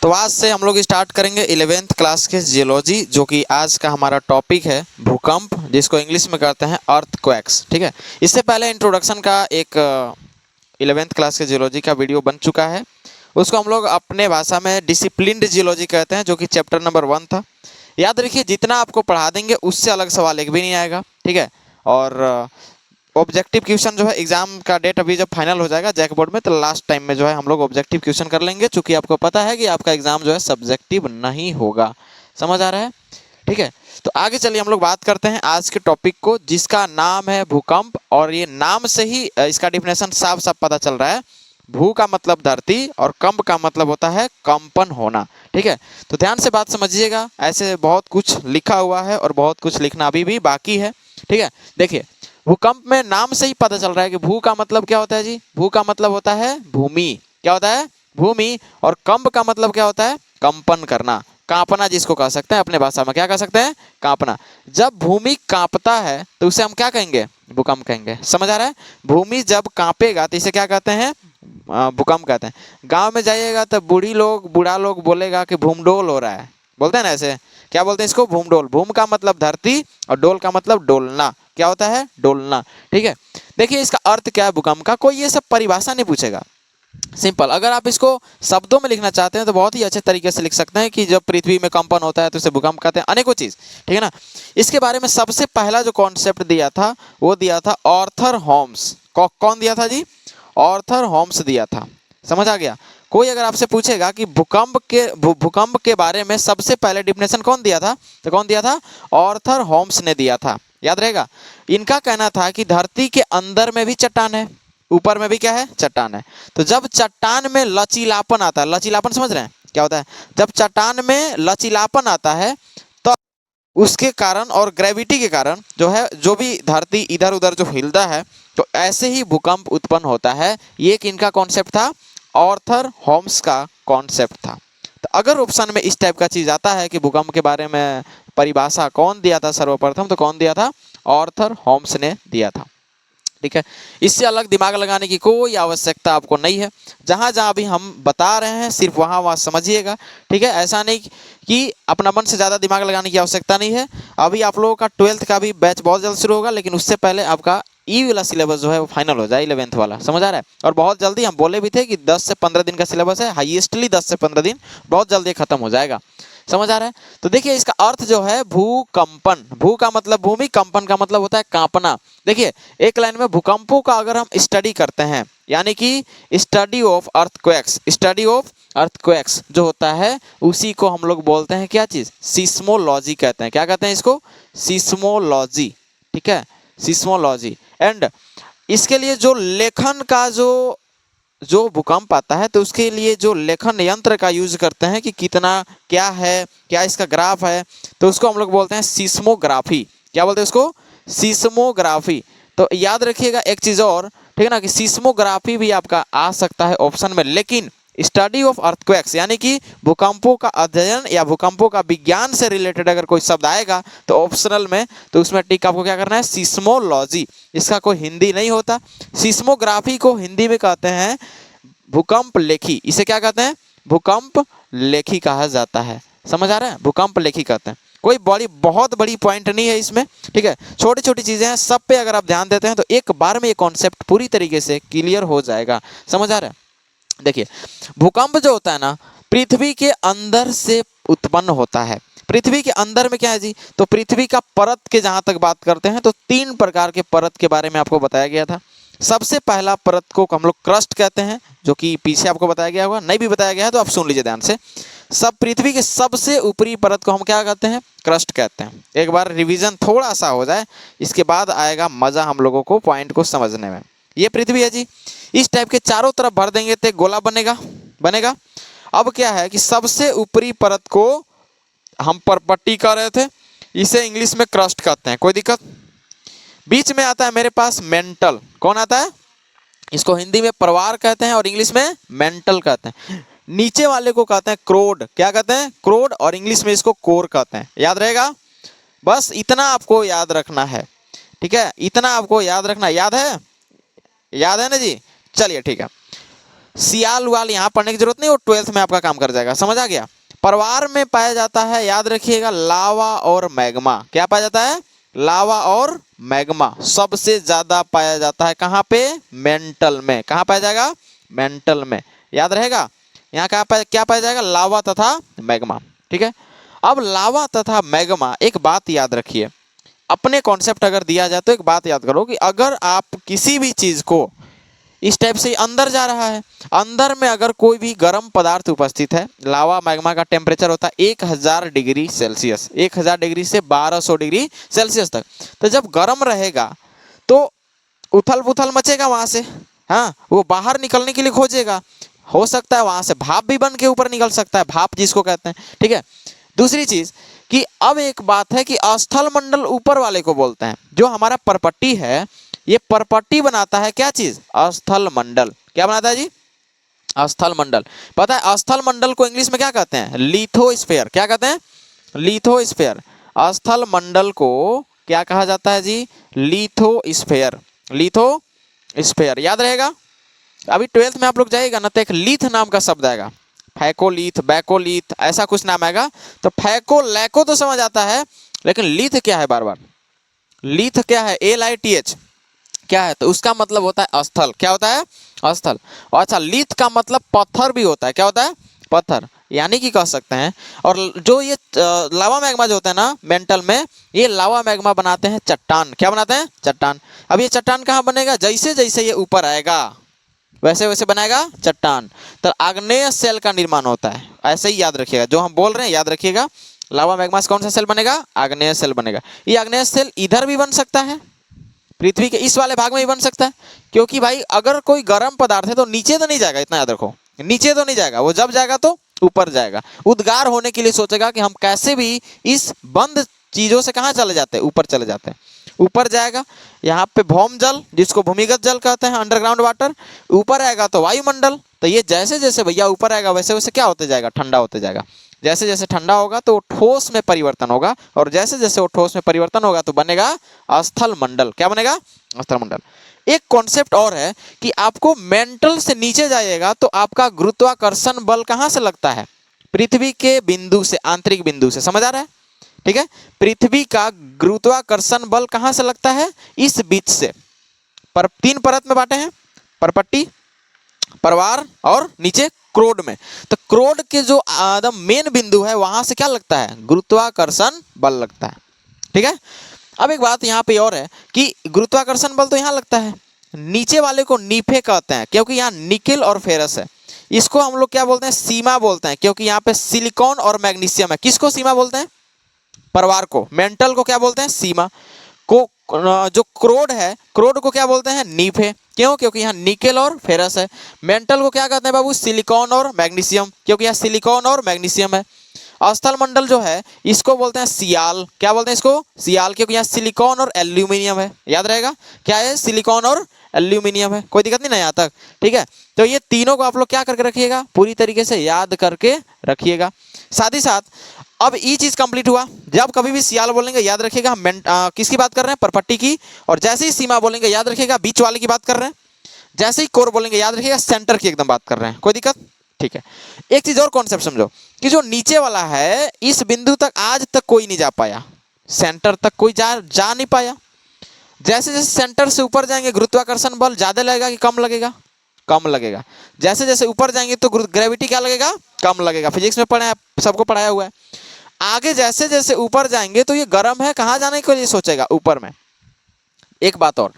तो आज से हम लोग स्टार्ट करेंगे 11th क्लास के जियोलॉजी, जो कि आज का हमारा टॉपिक है भूकंप, जिसको इंग्लिश में कहते हैं अर्थक्वेक्स। ठीक है, इससे पहले इंट्रोडक्शन का एक 11th क्लास के जियोलॉजी का वीडियो बन चुका है। उसको हम लोग अपने भाषा में डिसिप्लिन्ड जियोलॉजी कहते हैं, जो कि चैप्टर नंबर 1 था। याद रखिए, जितना आपको पढ़ा देंगे उससे अलग सवाल एक भी नहीं आएगा। ठीक है, और ऑब्जेक्टिव क्वेश्चन जो है एग्जाम का डेट अभी जब फाइनल हो जाएगा जैक बोर्ड में, तो लास्ट टाइम में जो है हम लोग ऑब्जेक्टिव क्वेश्चन कर लेंगे, क्योंकि आपको पता है कि आपका एग्जाम जो है सब्जेक्टिव नहीं होगा। समझ आ रहा है? ठीक है, तो आगे चलिए हम लोग बात करते हैं आज के टॉपिक को, जिसका नाम है भूकंप। और ये नाम से ही इसका डिफिनेशन साफ साफ पता चल रहा है। भू का मतलब धरती और कंप का मतलब होता है कंपन होना। ठीक है, तो ध्यान से बात समझिएगा। ऐसे बहुत कुछ लिखा हुआ है और बहुत कुछ लिखना अभी भी बाकी है। ठीक है, देखिए भूकंप में नाम से ही पता चल रहा है कि भू का मतलब क्या होता है जी। भू का मतलब होता है भूमि। क्या होता है? भूमि। और कंप का मतलब क्या होता है? कंपन करना, कांपना, जिसको कह सकते हैं अपने भाषा में क्या कह सकते हैं? कांपना। जब भूमि कांपता है तो उसे हम क्या कहेंगे? भूकंप कहेंगे। समझ आ रहा है? भूमि जब कांपेगा तो इसे क्या कहते हैं? भूकंप कहते हैं। गांव में जाइएगा तो बूढ़ा लोग बोलेगा कि भूमडोल हो रहा है। बोलते हैं ना ऐसे? क्या बोलते हैं इसको? भूमडोल। भूम का मतलब धरती और डोल का मतलब डोलना। क्या होता है? डोलना। ठीक है, देखिए इसका अर्थ क्या है भूकंप का। कोई ये सब परिभाषा नहीं पूछेगा, सिंपल। अगर आप इसको शब्दों में लिखना चाहते हैं तो बहुत ही अच्छे तरीके से लिख सकते हैं कि जब पृथ्वी में कंपन होता है तो उसे भूकंप कहते हैं, अनेकों चीज। ठीक है ना। इसके बारे में सबसे पहला जो कॉन्सेप्ट दिया था वो दिया था ऑर्थर होम्स। कौन दिया था जी? ऑर्थर होम्स दिया था। समझ आ गया? कोई अगर आपसे पूछेगा कि भूकंप के बारे में सबसे पहले डिफिनेशन कौन दिया था, तो कौन दिया था? ऑर्थर होम्स ने दिया था। याद रहेगा? इनका कहना था कि धरती के अंदर में भी चट्टान है, ऊपर में भी क्या है? चट्टान है। तो जब चट्टान में लचीलापन आता है, लचीलापन समझ रहे हैं क्या होता है? जब चट्टान में लचीलापन आता है तो उसके कारण और ग्रेविटी के कारण जो है, जो भी धरती इधर उधर जो हिलता है, तो ऐसे ही भूकंप उत्पन्न होता है। ये एक इनका कॉन्सेप्ट था, ऑर्थर होम्स का कॉन्सेप्ट था। तो अगर ऑप्शन में इस टाइप का चीज आता है कि भूकंप के बारे में परिभाषा कौन दिया था सर्वप्रथम, तो कौन दिया था? ऑर्थर होम्स ने दिया था। ठीक है, इससे अलग दिमाग लगाने की कोई आवश्यकता आपको नहीं है। जहां जहां भी हम बता रहे हैं सिर्फ वहां वहां समझिएगा। ठीक है, ऐसा नहीं कि अपना मन से ज़्यादा दिमाग लगाने की आवश्यकता नहीं है। अभी आप लोगों का 12th का भी बैच बहुत जल्द शुरू होगा, लेकिन उससे पहले आपका ई वाला सिलेबस जो है वो फाइनल हो जाए, 11th वाला। समझ आ रहा है? और बहुत जल्दी हम बोले भी थे कि 10 से 15 दिन का सिलेबस है, हाईएस्टली 10 से 15 दिन, बहुत जल्दी खत्म हो जाएगा। समझ आ रहा है? तो देखिए इसका अर्थ जो है भूकंपन। भू का मतलब भूमि, कंपन का मतलब होता है कांपना। देखिए एक लाइन में भूकंपों का अगर हम स्टडी करते हैं, यानी कि study of earthquakes, study of earthquakes जो होता है उसी को हम लोग बोलते हैं क्या चीज? सिस्मोलॉजी कहते हैं। क्या कहते हैं इसको? सिस्मोलॉजी। ठीक है, सिस्मोलॉजी। एंड इसके लिए जो लेखन का जो भूकंप आता है तो उसके लिए जो लेखन यंत्र का यूज करते हैं कि कितना क्या है, क्या इसका ग्राफ है, तो उसको हम लोग बोलते हैं सिस्मोग्राफी। क्या बोलते हैं उसको? सिस्मोग्राफी। तो याद रखिएगा एक चीज और, ठीक है ना, कि सिस्मोग्राफी भी आपका आ सकता है ऑप्शन में, लेकिन स्टडी ऑफ अर्थक्वेक्स यानी कि भूकंपों का अध्ययन या भूकंपों का विज्ञान से रिलेटेड अगर कोई शब्द आएगा तो ऑप्शनल में, तो उसमें टिक आपको क्या करना है? सिस्मोलॉजी। इसका कोई हिंदी नहीं होता। सिस्मोग्राफी को हिंदी में कहते हैं भूकंप लेखी। इसे क्या कहते हैं? भूकंप लेखी कहा जाता है। समझ आ रहा है? भूकंप लेखी कहते हैं। कोई बहुत बड़ी पॉइंट नहीं है इसमें। ठीक है, छोटी छोटी चीजें हैं, सब पे अगर आप ध्यान देते हैं तो एक बार में ये कॉन्सेप्ट पूरी तरीके से क्लियर हो जाएगा। समझ आ रहा है? देखिए भूकंप जो होता है ना, पृथ्वी के अंदर से उत्पन्न होता है। पृथ्वी के अंदर में क्या है जी? तो पृथ्वी का परत के जहां तक बात करते हैं तो 3 प्रकार के परत के बारे में आपको बताया गया था। सबसे पहला परत को हम लोग क्रस्ट कहते हैं, जो कि पीछे आपको बताया गया होगा। नहीं भी बताया गया है तो आप सुन लीजिए ध्यान से। सब पृथ्वी के सबसे ऊपरी परत को हम क्या कहते हैं? क्रस्ट कहते हैं। एक बार रिवीजन थोड़ा सा हो जाए, इसके बाद आएगा मजा हम लोगों को पॉइंट को समझने में। ये पृथ्वी है जी, इस टाइप के चारों तरफ भर देंगे तो गोला बनेगा। अब क्या है कि सबसे ऊपरी परत को हम परपट्टी कर रहे थे, इसे इंग्लिश में क्रस्ट कहते हैं। कोई दिक्कत? बीच में आता है मेरे पास मेंटल। कौन आता है? इसको हिंदी में परवार कहते हैं और इंग्लिश में मेंटल कहते हैं। नीचे वाले को कहते हैं क्रोड। क्या कहते हैं? क्रोड। और इंग्लिश में इसको कोर कहते हैं। याद रहेगा? बस इतना आपको याद रखना है। ठीक है, इतना आपको याद रखना। याद है? याद है ना जी? चलिए ठीक है। सियाल वाल यहाँ पढ़ने की जरूरत नहीं, वो 12th में आपका काम कर जाएगा, समझ आ गया। परवार में पाया जाता है, याद रखिएगा, लावा और मैग्मा। क्या पाया जाता है? लावा और मैग्मा सबसे ज्यादा पाया जाता है कहाँ पे? मेंटल में। कहाँ पाया जाएगा? मेंटल में, याद रहेगा। यहाँ क्या पाया जाएगा? लावा तथा मैग्मा, ठीक है। अब लावा तथा मैग्मा, एक बात याद रखिए, अपने कॉन्सेप्ट अगर दिया जाए तो एक बात याद करो कि अगर आप किसी भी चीज को इस टाइप से अंदर जा रहा है, अंदर में अगर कोई भी गर्म पदार्थ उपस्थित है, लावा मैग्मा का टेम्परेचर होता है 1000 डिग्री सेल्सियस, 1000 डिग्री से 1200 डिग्री सेल्सियस तक। तो जब गर्म रहेगा तो उथल पुथल मचेगा वहां से, हाँ, वो बाहर निकलने के लिए खोजेगा, हो सकता है वहां से भाप भी बन के ऊपर निकल सकता है, भाप जिसको कहते हैं, ठीक है। दूसरी चीज कि अब एक बात है कि स्थल मंडल ऊपर वाले को बोलते हैं, जो हमारा परपट्टी है, ये परपट्टी बनाता है क्या चीज? स्थल मंडल। क्या बनाता है जी? स्थल मंडल। पता है स्थल मंडल को इंग्लिश में क्या कहते हैं? लिथोस्फीयर। क्या कहते हैं? लिथोस्फीयर। स्थल मंडल को क्या कहा जाता है जी? लिथोस्फीयर। लिथोस्फीयर, याद रहेगा। अभी 12th में आप लोग जाइएगा ना तो एक लिथ नाम का शब्द आएगा, फैकोलिथ, बैकोलिथ, ऐसा कुछ नाम आएगा। तो फैको लैको तो समझ आता है, लेकिन लिथ क्या है? बार बार लिथ क्या है? LITH क्या है? तो उसका मतलब होता है स्थल। क्या होता है? स्थल। और अच्छा, लिथ का मतलब पत्थर भी होता है। क्या होता है? पत्थर, यानी कि कह सकते हैं। और जो ये लावा मैग्मा जो होता है ना मेंटल में, ये लावा मैग्मा बनाते हैं चट्टान। क्या बनाते हैं? चट्टान। अब ये चट्टान कहाँ बनेगा? जैसे जैसे ये ऊपर आएगा वैसे वैसे बनाएगा चट्टान, तो आग्नेय सेल का निर्माण होता है। ऐसे ही याद रखिएगा, जो हम बोल रहे हैं याद रखिएगा। लावा मैग्मा से कौन सा सेल बनेगा? आग्नेय सेल बनेगा। ये आग्नेय सेल इधर भी बन सकता है, पृथ्वी के इस वाले भाग में भी बन सकता है, क्योंकि भाई अगर कोई गर्म पदार्थ है तो नीचे तो नहीं जाएगा, इतना याद रखो, नीचे तो नहीं जाएगा, वो जब जाएगा तो ऊपर जाएगा। उद्गार होने के लिए सोचेगा कि हम कैसे भी इस बंद चीजों से कहाँ चले जाते हैं? ऊपर चले जाते हैं, ऊपर जाएगा। यहाँ पे भौम जल, जिसको भूमिगत जल कहते हैं, अंडरग्राउंड वाटर, ऊपर आएगा तो वायुमंडल। तो ये जैसे जैसे भैया ऊपर आएगा वैसे वैसे क्या होते जाएगा? ठंडा होते जाएगा। जैसे जैसे ठंडा होगा तो ठोस में परिवर्तन होगा, और जैसे जैसे वो ठोस में परिवर्तन होगा तो बनेगा स्थल मंडल। क्या बनेगा? स्थल मंडल। एक कॉन्सेप्ट और है कि आपको मेंटल से नीचे जाइएगा तो आपका गुरुत्वाकर्षण बल कहाँ से लगता है? पृथ्वी के बिंदु से, आंतरिक बिंदु से। समझ आ रहा है? ठीक है। पृथ्वी का गुरुत्वाकर्षण बल कहाँ से लगता है? इस बीच से। पर 3 परत में बांटे हैं, परपट्टी, परवार और नीचे क्रोड में। तो क्रोड के जो एकदम मेन बिंदु है वहां से क्या लगता है? गुरुत्वाकर्षण बल लगता है, ठीक है। अब एक बात यहाँ पे और है कि गुरुत्वाकर्षण बल तो यहाँ लगता है, नीचे वाले को नीफे कहते हैं, क्योंकि यहाँ निकेल और फेरस है। इसको हम लोग क्या बोलते हैं? सीमा बोलते हैं, क्योंकि यहाँ पे सिलिकॉन और मैग्नीशियम है। किसको सीमा बोलते हैं? परवार को। मेंटल को क्या बोलते हैं? सीमा को। जो क्रोड है, क्रोड को क्या बोलते हैं? नीफे। क्यों? क्योंकि यहाँ निकेल और फेरस है। मेंटल को क्या कहते हैं बाबू? सिलिकॉन और मैग्नीशियम, क्योंकि यहाँ सिलिकॉन और मैग्नीशियम है। स्थल मंडल जो है इसको बोलते हैं सियाल। क्या बोलते हैं इसको? सियाल, क्योंकि यहाँ सिलिकॉन और एल्यूमिनियम है। याद रहेगा क्या है? सिलिकॉन और एल्यूमिनियम है। कोई दिक्कत नहीं ना यहाँ तक, ठीक है। तो ये तीनों को आप लोग क्या करके रखिएगा? पूरी तरीके से याद करके रखिएगा। साथ ही साथ अब ये चीज कंप्लीट हुआ, जब कभी भी सियाल बोलेंगे याद रखिएगा हम किसकी बात कर रहे हैं? परपट्टी की। और जैसे ही सीमा बोलेंगे याद रखिएगा बीच वाले की बात कर रहे हैं। जैसे ही कोर बोलेंगे याद रखिएगा सेंटर की एकदम बात कर रहे हैं। कोई दिक्कत? ठीक है। एक चीज और कॉन्सेप्ट समझो कि जो नीचे वाला है इस बिंदु तक आज तक कोई नहीं जा पाया, सेंटर तक कोई जा नहीं पाया। जैसे जैसे सेंटर से ऊपर जाएंगे गुरुत्वाकर्षण बल ज्यादा लगेगा कि कम लगेगा? कम लगेगा। जैसे जैसे ऊपर जाएंगे तो ग्रेविटी क्या लगेगा? कम लगेगा। फिजिक्स में पढ़ा है, सबको पढ़ाया हुआ है। आगे जैसे जैसे ऊपर जाएंगे तो ये गर्म है, कहाँ जाने के लिए सोचेगा? ऊपर में। एक बात और,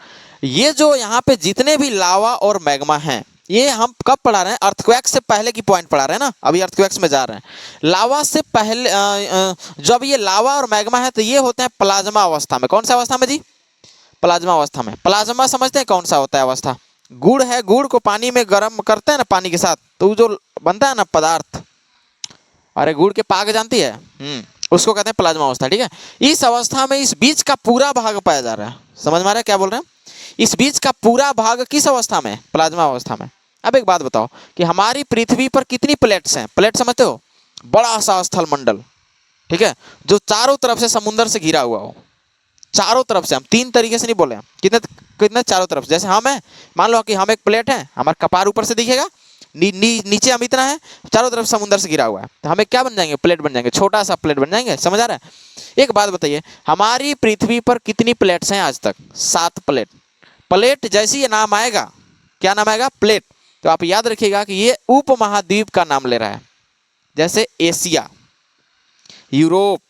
ये जो यहाँ पे जितने भी लावा और मैग्मा हैं, ये हम कब पढ़ा रहे हैं? अर्थक्वेक से पहले की पॉइंट पढ़ा रहे हैं ना, अभी अर्थक्वेक्स में जा रहे हैं। लावा से पहले जब ये लावा और मैग्मा है तो ये होते हैं प्लाज्मा अवस्था में। कौन सा अवस्था में जी? प्लाज्मा अवस्था में। प्लाज्मा समझते हैं कौन सा होता है अवस्था? गुड़ है, गुड़ को पानी में गर्म करते हैं ना, पानी के साथ, तो जो बनता है ना पदार्थ, अरे गुड़ के पाक जानती है, उसको कहते हैं प्लाज्मा अवस्था, ठीक है। इस अवस्था में इस बीच का पूरा भाग पाया जा रहा है। समझ में आ रहा है क्या बोल रहे हैं? इस बीच का पूरा भाग किस अवस्था में? प्लाज्मा अवस्था में। अब एक बात बताओ कि हमारी पृथ्वी पर कितनी प्लेट्स हैं? प्लेट समझते हो? बड़ा सा स्थल मंडल, ठीक है, जो चारों तरफ से समुद्र से घिरा हुआ हो। चारों तरफ से, हम 3 तरीके से नहीं बोले, कितने कितने चारों तरफ। जैसे हम है, मान लो कि हम एक प्लेट है, हमारा कपार ऊपर से दिखेगा नीचे हम इतना है, चारों तरफ समुद्र से घिरा हुआ है, तो हमें क्या बन जाएंगे, प्लेट बन जाएंगे, छोटा सा प्लेट बन जाएंगे। समझ आ रहा है। एक बात बताइए, हमारी पृथ्वी पर कितनी प्लेट्स हैं आज तक? 7 प्लेट। प्लेट जैसी ये नाम आएगा, क्या नाम आएगा? प्लेट। तो आप याद रखिएगा कि ये उपमहाद्वीप का नाम ले रहा है, जैसे एशिया, यूरोप,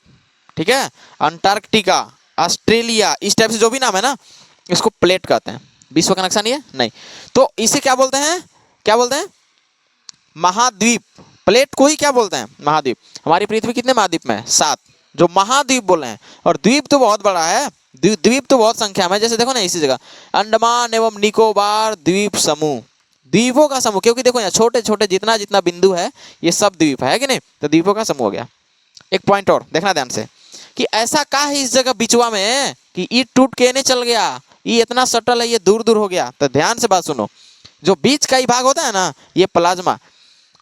ठीक है, अंटार्कटिका, ऑस्ट्रेलिया, इस टाइप से जो भी नाम है ना, इसको प्लेट कहते हैं। विश्व का नक्शा नहीं है, नहीं। तो इसे क्या बोलते हैं, क्या बोलते हैं? महाद्वीप। प्लेट को ही क्या बोलते हैं? महाद्वीप। हमारी पृथ्वी कितने महाद्वीप में है? 7, जो महाद्वीप बोल रहे हैं। और द्वीप तो बहुत बड़ा है, द्वीप तो बहुत संख्या में, जैसे देखो ना इसी जगह अंडमान एवं निकोबार द्वीप समूह, द्वीपों का समूह, क्योंकि देखो यहाँ छोटे छोटे जितना जितना बिंदु है ये सब द्वीप है कि नहीं, तो द्वीपों का समूह हो गया। एक पॉइंट और देखना ध्यान से कि ऐसा का है इस जगह बिचवा में कि ये टूट के नहीं चल गया, ये इतना सटल है, ये दूर दूर हो गया। तो ध्यान से बात सुनो, जो बीच का ही भाग होता है ना, ये प्लाज्मा।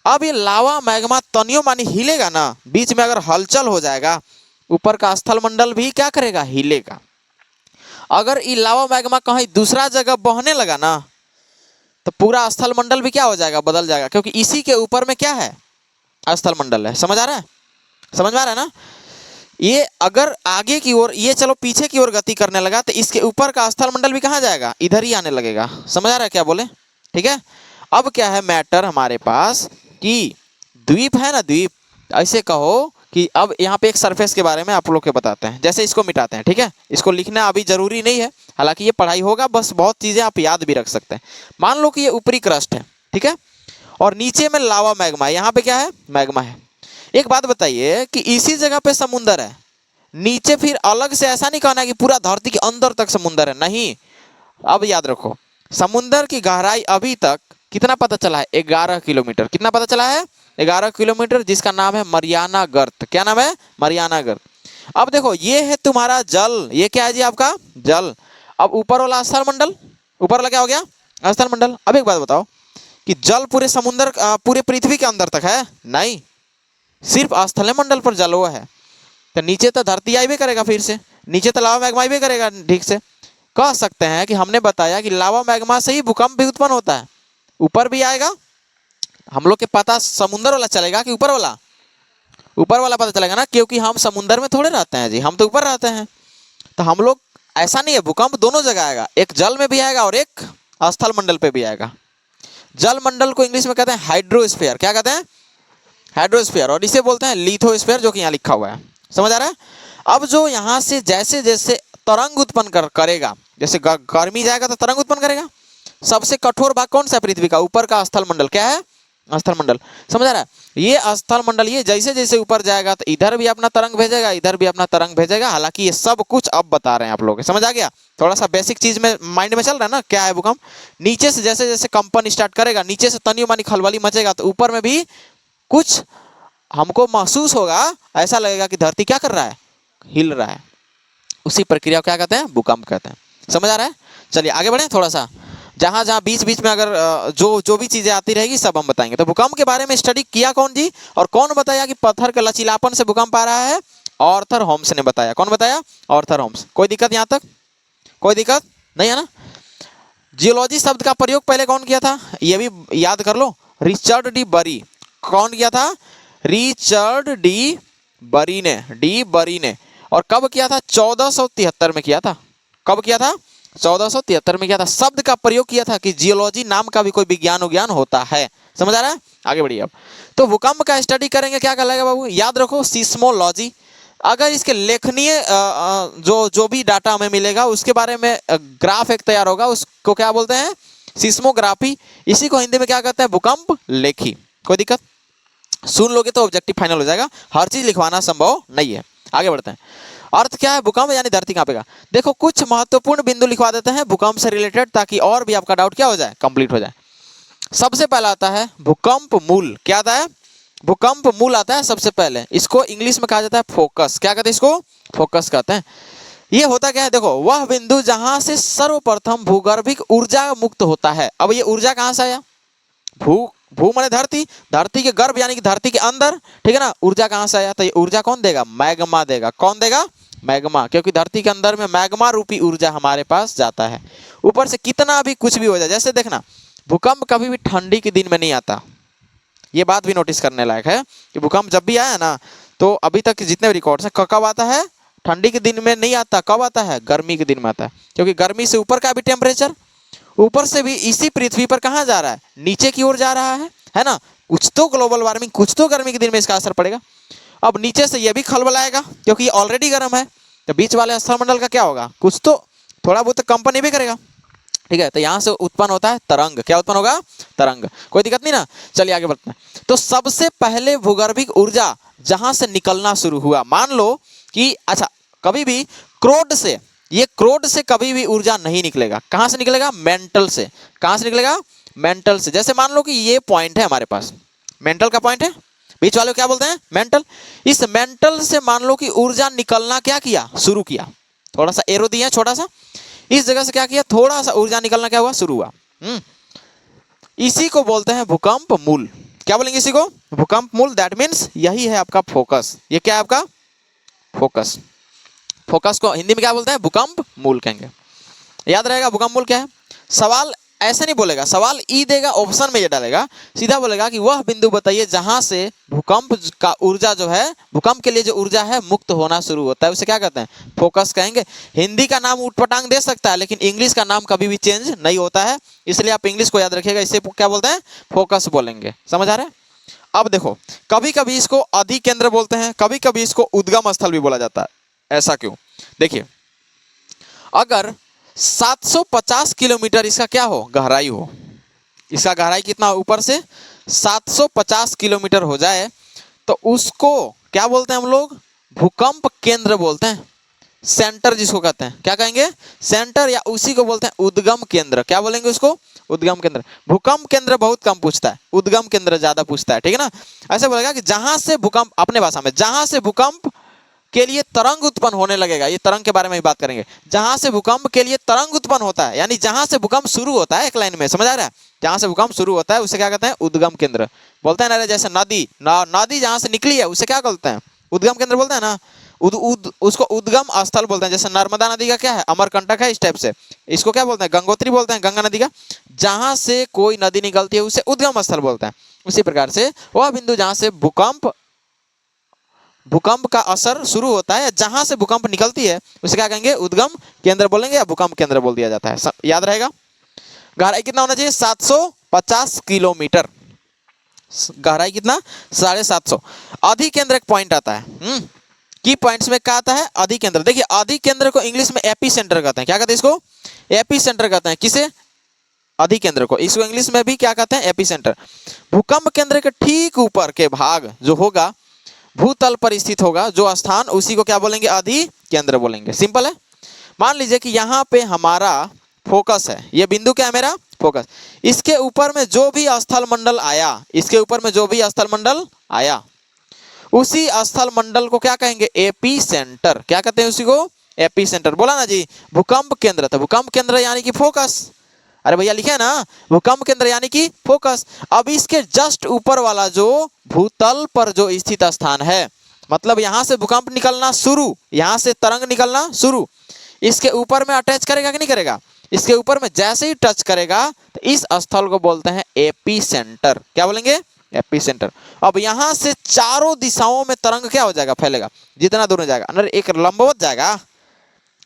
अब ये लावा मैग्मा तनियो मानी हिलेगा ना, बीच में अगर हलचल हो जाएगा, ऊपर का स्थल मंडल भी क्या करेगा? हिलेगा। अगर ये लावा मैग्मा कहीं दूसरा जगह बहने लगा ना, तो पूरा स्थल मंडल भी क्या हो जाएगा? बदल जाएगा, क्योंकि इसी के ऊपर में क्या है? स्थल मंडल है। समझ आ रहा है? समझ में आ रहा है ना? ये अगर आगे की ओर, ये चलो पीछे की ओर गति करने लगा, तो इसके ऊपर का स्थल मंडल भी कहाँ जाएगा? इधर ही आने लगेगा। समझ आ रहा है क्या बोले? ठीक है। अब क्या है मैटर हमारे पास कि द्वीप है ना, द्वीप, ऐसे कहो कि अब यहाँ पे एक सरफेस के बारे में आप लोग के बताते हैं, जैसे इसको मिटाते हैं, ठीक है। इसको लिखना अभी जरूरी नहीं है, हालांकि ये पढ़ाई होगा, बस बहुत चीज़ें आप याद भी रख सकते हैं। मान लो कि ये ऊपरी क्रस्ट है, ठीक है, और नीचे में लावा मैग्मा है, यहाँ पे क्या है? मैग्मा है। एक बात बताइए कि इसी जगह पे समुंदर है, नीचे फिर अलग से ऐसा नहीं कहना है कि पूरा धरती के अंदर तक समुंदर है, नहीं। अब याद रखो, समुंदर की गहराई अभी तक कितना पता चला है? 11 किलोमीटर। कितना पता चला है? 11 किलोमीटर, जिसका नाम है मरियाना गर्त। क्या नाम है? मरियाना गर्त। अब देखो, ये है तुम्हारा जल, ये क्या है जी? आपका जल। अब ऊपर वाला स्थल मंडल, ऊपर वाला क्या हो गया? स्थल मंडल। अब एक बात बताओ कि जल पूरे समुद्र, पूरे पृथ्वी के अंदर तक है? नहीं, सिर्फ स्थल मंडल पर जल हुआ है। तो नीचे तो धरती आई भी करेगा, फिर से नीचे तो लावा मैग्मा भी करेगा। ठीक से कह सकते हैं कि हमने बताया कि लावा मैग्मा से ही भूकंप भी उत्पन्न होता है। ऊपर भी आएगा, हम लोग के पता समुंदर वाला चलेगा कि ऊपर वाला? ऊपर वाला पता चलेगा ना, क्योंकि हम समुंदर में थोड़े रहते हैं जी, हम तो ऊपर रहते हैं। तो हम लोग, ऐसा नहीं है, भूकंप दोनों जगह आएगा, एक जल में भी आएगा और एक स्थल मंडल पे भी आएगा। जल मंडल को इंग्लिश में कहते हैं हाइड्रोस्फीयर। क्या कहते हैं? हाइड्रोस्फीयर। और इसे बोलते हैं लिथोस्फीयर, जो कि यहाँ लिखा हुआ है। समझ आ रहा है? अब जो यहाँ से जैसे जैसे तरंग उत्पन्न करेगा, जैसे गर्मी जाएगा तो तरंग उत्पन्न करेगा। सबसे कठोर भाग कौन सा है पृथ्वी का? ऊपर का स्थल मंडल। क्या है? स्थल मंडल। समझ आ रहा है? ये स्थल मंडल, ये जैसे जैसे ऊपर जाएगा तो इधर भी अपना तरंग भेजेगा, इधर भी अपना तरंग भेजेगा। हालांकि ये सब कुछ अब बता रहे हैं आप लोग, समझ आ गया? थोड़ा सा बेसिक चीज में माइंड में चल रहा है ना, क्या है भूकंप। नीचे से जैसे जैसे कंपन स्टार्ट करेगा, नीचे से तनियो मानी खलबली मचेगा, तो ऊपर में भी कुछ हमको महसूस होगा, ऐसा लगेगा कि धरती क्या कर रहा है? हिल रहा है। उसी प्रक्रिया को क्या कहते हैं? भूकंप कहते हैं। समझ आ रहा है? चलिए आगे बढ़े थोड़ा सा। जहाँ जहाँ बीच बीच में अगर जो भी चीजें आती रहेगी सब हम बताएंगे। तो भूकंप के बारे में स्टडी किया कौन जी, और कौन बताया कि पत्थर के लचीलापन से भूकंप आ रहा है? आर्थर होम्स ने बताया। कौन बताया? Arthur Holmes. कोई दिक्कत यहाँ तक? कोई दिक्कत नहीं है ना? जियोलॉजी शब्द का प्रयोग पहले कौन किया था, ये भी याद कर लो, रिचर्ड डी बरी। कौन किया था? रिचर्ड डी बरी ने। और कब किया था? 1473 में किया था। कब किया था? 1473 में किया था। शब्द का प्रयोग किया था कि जियोलॉजी नाम का भी कोई विज्ञान होता है। समझ आ रहा है? आगे बढ़िए। अब तो भूकंप का स्टडी करेंगे, क्या कहलाएगा बाबू? याद रखो, सिस्मोलॉजी। अगर इसके लेखनीय जो भी डाटा हमें मिलेगा उसके बारे में ग्राफ एक तैयार होगा, उसको क्या बोलते हैं? सिस्मोग्राफी। इसी को हिंदी में क्या कहते हैं? भूकंप लेखी। कोई दिक्कत? सुन लोगे तो ऑब्जेक्टिव फाइनल हो जाएगा, हर चीज लिखवाना संभव नहीं है। आगे बढ़ते हैं। अर्थ क्या है भूकंप? यानी धरती कांपेगा। देखो कुछ महत्वपूर्ण बिंदु लिखवा देते हैं भूकंप से रिलेटेड, ताकि और भी आपका डाउट क्या हो जाए? कंप्लीट हो जाए। सबसे पहला आता है भूकंप मूल। क्या आता है? भूकंप मूल आता है सबसे पहले। इसको इंग्लिश में कहा जाता है फोकस। क्या कहते हैं इसको? फोकस कहते हैं। ये होता क्या है? देखो, वह बिंदु जहां से सर्वप्रथम भूगर्भिक ऊर्जा मुक्त होता है। अब ये ऊर्जा कहां से आया? भू माने धरती, धरती के गर्भ यानी कि धरती के अंदर, ठीक है ना। ऊर्जा कहां से आया? तो ये ऊर्जा कौन देगा? मैग्मा देगा। कौन देगा? मैग्मा। क्योंकि धरती के अंदर में मैग्मा रूपी ऊर्जा हमारे पास जाता है। ऊपर से कितना भी कुछ भी हो जाए, जैसे देखना भूकंप कभी भी ठंडी के दिन में नहीं आता। ये बात भी नोटिस करने लायक है कि भूकंप जब भी आया ना, तो अभी तक जितने रिकॉर्ड्स हैं कब आता है, ठंडी के दिन में नहीं आता। कब आता है, गर्मी के दिन में आता है, क्योंकि गर्मी से ऊपर का भी टेम्परेचर, ऊपर से भी इसी पृथ्वी पर कहाँ जा रहा है, नीचे की ओर जा रहा है ना। कुछ तो ग्लोबल वार्मिंग, कुछ तो गर्मी के दिन में इसका असर पड़ेगा। अब नीचे से ये भी खलबलाएगा क्योंकि ऑलरेडी गर्म है, तो बीच वाले स्थलमंडल का क्या होगा, कुछ तो थोड़ा बहुत कंपनी भी करेगा। ठीक है, तो यहाँ से उत्पन्न होता है तरंग। क्या उत्पन्न होगा, तरंग। कोई दिक्कत नहीं ना, चलिए आगे बढ़ते हैं। तो सबसे पहले भूगर्भिक ऊर्जा जहां से निकलना शुरू हुआ, मान लो कि अच्छा कभी भी क्रोड से, ये क्रोड से कभी भी ऊर्जा नहीं निकलेगा। कहां से निकलेगा, मेंटल से। कहां से निकलेगा, मेंटल से। जैसे मान लो कि ये पॉइंट है हमारे पास, मेंटल का पॉइंट है, बीच वाले को क्या बोलते हैं, मेंटल। इस मेंटल से मान लो कि ऊर्जा निकलना क्या किया, शुरू किया। थोड़ा सा एरो दिया छोटा सा, इस जगह से क्या किया, थोड़ा सा ऊर्जा निकलना क्या हुआ, शुरू हुआ। इसी को बोलते हैं भूकंप मूल। क्या बोलेंगे इसी को, भूकंप मूल। दैट मीन्स यही है आपका फोकस। ये क्या है आपका फोकस। फोकस को हिंदी में क्या बोलते हैं, भूकंप मूल कहेंगे। याद रहेगा भूकंप मूल क्या है। सवाल ऐसे नहीं बोलेगा, सवाल ई देगा, ऑप्शन में ये डालेगा, सीधा बोलेगा कि वह बिंदु बताइए जहां से भूकंप का ऊर्जा जो है, भूकंप के लिए जो ऊर्जा है मुक्त होना शुरू होता है, उसे क्या कहते हैं, फोकस कहेंगे। हिंदी का नाम ऊटपटांग दे सकता है, लेकिन इंग्लिश का नाम कभी भी चेंज नहीं होता है, इसलिए आप इंग्लिश को याद रखिएगा, इसे क्या बोलते हैं, फोकस बोलेंगे। समझ आ रहा है। अब देखो, कभी कभी इसको अधिकेंद्र बोलते हैं, कभी कभी इसको उद्गम स्थल भी बोला जाता है। ऐसा क्यों, देखिए अगर 750 किलोमीटर इसका क्या हो, गहराई हो, इसका गहराई कितना ऊपर से 750 किलोमीटर हो जाए, तो उसको क्या बोलते हैं हम लोग, भूकंप केंद्र बोलते हैं। सेंटर जिसको कहते हैं, क्या कहेंगे, सेंटर, या उसी को बोलते हैं उद्गम केंद्र। क्या बोलेंगे उसको, उद्गम केंद्र। भूकंप केंद्र बहुत कम पूछता है, उद्गम केंद्र ज्यादा पूछता है। ठीक है ना। ऐसे बोलेगा कि जहां से भूकंप, अपने भाषा में, जहां से भूकंप के लिए तरंग उत्पन्न होने लगेगा, ये तरंग के बारे में ही बात करेंगे। जहां से भूकंप के लिए तरंग उत्पन्न होता है, यानी जहां से भूकंप शुरू होता है, एक लाइन में, समझ आ रहा है, जहां से भूकंप शुरू होता है उसे क्या कहते हैं, उद्गम केंद्र बोलते हैं ना। जैसे नदी, नदी जहां से निकली है उसे क्या बोलते हैं, उद्गम केंद्र बोलते हैं ना। उसको उद्गम स्थल बोलते हैं। जैसे नर्मदा नदी का क्या है, अमरकंटक है, इस टाइप से इसको क्या बोलते हैं, गंगोत्री बोलते हैं, गंगा नदी का जहां से कोई नदी निकलती है उसे उद्गम स्थल बोलते हैं। उसी प्रकार से वह बिंदु जहां से भूकंप का असर शुरू होता है, जहां से भूकंप निकलती है उसे क्या कहेंगे, उद्गम केंद्र बोलेंगे, या भूकंप केंद्र बोल दिया जाता है। याद रहेगा। गहराई कितना होना चाहिए, 750 किलोमीटर। गहराई कितना, 750। अधिकेंद्र एक पॉइंट आता है, की पॉइंट्स में क्या आता है, अधिकेंद्र। देखिए अधिकेंद्र को इंग्लिश में एपी सेंटर कहते हैं। क्या कहते हैं इसको, एपी सेंटर कहते हैं। किसे, अधिकेंद्र को। इसको इंग्लिश में भी क्या कहते हैं, एपी सेंटर। भूकंप केंद्र के ठीक ऊपर के भाग जो होगा, भूतल पर स्थित होगा जो स्थान, उसी को क्या बोलेंगे, अधिकेंद्र बोलेंगे। सिंपल है। मान लीजिए कि यहाँ पे हमारा फोकस है, ये बिंदु क्या है, मेरा फोकस। इसके ऊपर में जो भी स्थल मंडल आया, इसके ऊपर में जो भी स्थल मंडल आया, उसी स्थल मंडल को क्या कहेंगे, एपी सेंटर। क्या कहते हैं उसी को, एपी सेंटर। बोला ना जी, भूकंप केंद्र, तो भूकंप केंद्र यानी कि फोकस। अरे भैया लिखे ना, भूकंप केंद्र यानी कि फोकस। अब इसके जस्ट ऊपर वाला जो भूतल पर जो स्थित स्थान है, मतलब यहां से भूकंप निकलना शुरू, यहां से तरंग निकलना शुरू, इसके ऊपर में अटैच करेगा कि नहीं करेगा, इसके ऊपर में जैसे ही टच करेगा तो इस स्थल को बोलते हैं एपी सेंटर। क्या बोलेंगे, एपी सेंटर। अब यहां से चारों दिशाओं में तरंग क्या हो जाएगा, फैलेगा, जितना दूर जाएगा, अंदर एक लंबवत जाएगा।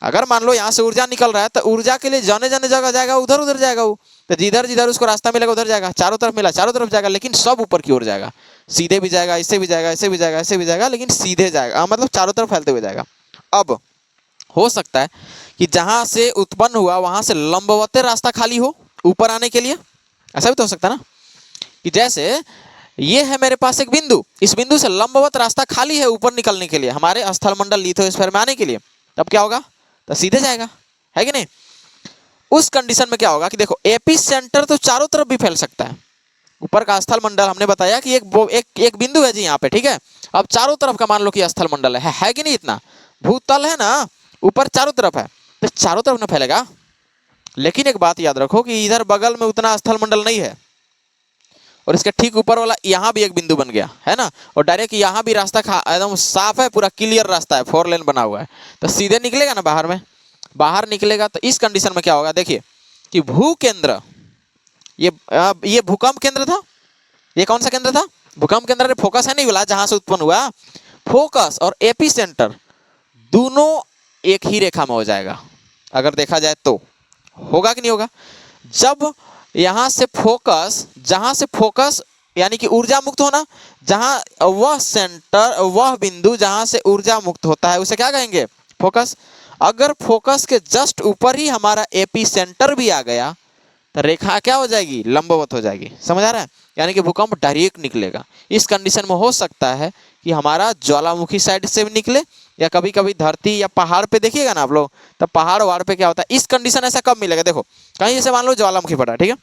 अगर मान लो यहाँ से ऊर्जा निकल रहा है तो ऊर्जा के लिए जाने जाने जगह जाएगा, उधर उधर जाएगा वो, तो जिधर जिधर उसको रास्ता मिलेगा उधर जाएगा, चारों तरफ मिला चारों तरफ जाएगा, लेकिन सब ऊपर की ओर जाएगा। सीधे भी जाएगा, इससे भी जाएगा, ऐसे भी जाएगा, ऐसे भी जाएगा, लेकिन सीधे जाएगा, मतलब चारों तरफ फैलते हुए जाएगा। अब हो सकता है कि जहां से उत्पन्न हुआ वहां से लंबवत रास्ता खाली हो ऊपर आने के लिए। ऐसा भी तो हो सकता है ना, कि जैसे ये है मेरे पास एक बिंदु, इस बिंदु से लंबवत रास्ता खाली है ऊपर निकलने के लिए, हमारे स्थलमंडल लिथोस्फीयर में आने के लिए, तब क्या होगा, तो सीधे जाएगा, है कि नहीं। उस कंडीशन में क्या होगा कि देखो, एपी सेंटर तो चारों तरफ भी फैल सकता है। ऊपर का स्थल मंडल हमने बताया कि एक बिंदु है जी यहाँ पे, ठीक है। अब चारों तरफ का मान लो कि स्थल मंडल है कि नहीं, इतना भूतल है ना, ऊपर चारों तरफ है, तो चारों तरफ ना फैलेगा। लेकिन एक बात याद रखो कि इधर बगल में उतना स्थल मंडल नहीं है, और इसके ठीक ऊपर वाला यहाँ भी एक बिंदु बन गया है ना, और डायरेक्ट यहाँ भी रास्ता एकदम साफ है, पूरा क्लियर रास्ता है, 4 लेन बना हुआ है, तो सीधे निकलेगा ना बाहर में, बाहर निकलेगा। तो इस कंडीशन में क्या होगा, देखिए कि भू केंद्र ये भूकंप केंद्र था। ये कौन सा केंद्र था? भूकंप केंद्र। फोकस है नहीं बोला, जहां से उत्पन्न हुआ। फोकस और एपी सेंटर दोनों एक ही रेखा में हो जाएगा अगर देखा जाए तो। होगा कि नहीं होगा? जब यहां से फोकस, जहां से फोकस यानी कि ऊर्जा मुक्त होना, जहां वह सेंटर, वह बिंदु जहां से ऊर्जा मुक्त होता है उसे क्या कहेंगे? फोकस। अगर फोकस के जस्ट ऊपर ही हमारा एपी सेंटर भी आ गया तो रेखा क्या हो जाएगी? लंबवत हो जाएगी। समझ आ रहा है? यानी कि भूकंप डायरेक्ट निकलेगा। इस कंडीशन में हो सकता है कि हमारा ज्वालामुखी साइड से भी निकले, या कभी कभी धरती या पहाड़ पे देखिएगा ना आप लोग, तब पहाड़ वहाड़ पे क्या होता है, इस कंडीशन ऐसा कब मिलेगा? देखो कहीं जैसे मान लो ज्वालामुखी पड़ा, ठीक है,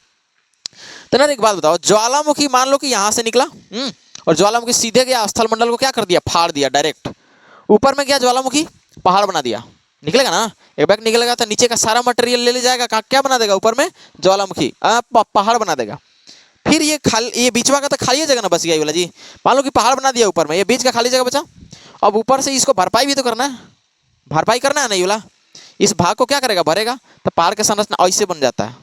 तो ना एक बात बताओ, ज्वालामुखी मान लो कि यहां से निकला, और ज्वालामुखी सीधे गया स्थल मंडल को क्या कर दिया? फाड़ दिया डायरेक्ट। ऊपर में क्या ज्वालामुखी पहाड़ बना दिया, निकलेगा ना? एक बैग निकलेगा तो नीचे का सारा मटेरियल ले जाएगा, क्या बना देगा? ऊपर में ज्वालामुखी पहाड़ बना देगा। फिर ये बीचवा का तो खाली जगह ना बच गया वाला जी। मान लो कि पहाड़ बना दिया ऊपर में, ये बीच का खाली जगह बचा। अब ऊपर से इसको भरपाई भी तो करना है, भरपाई करना है ना ये वाला। इस भाग को क्या करेगा? भरेगा। तो पहाड़ का संरचना ऐसे बन जाता है।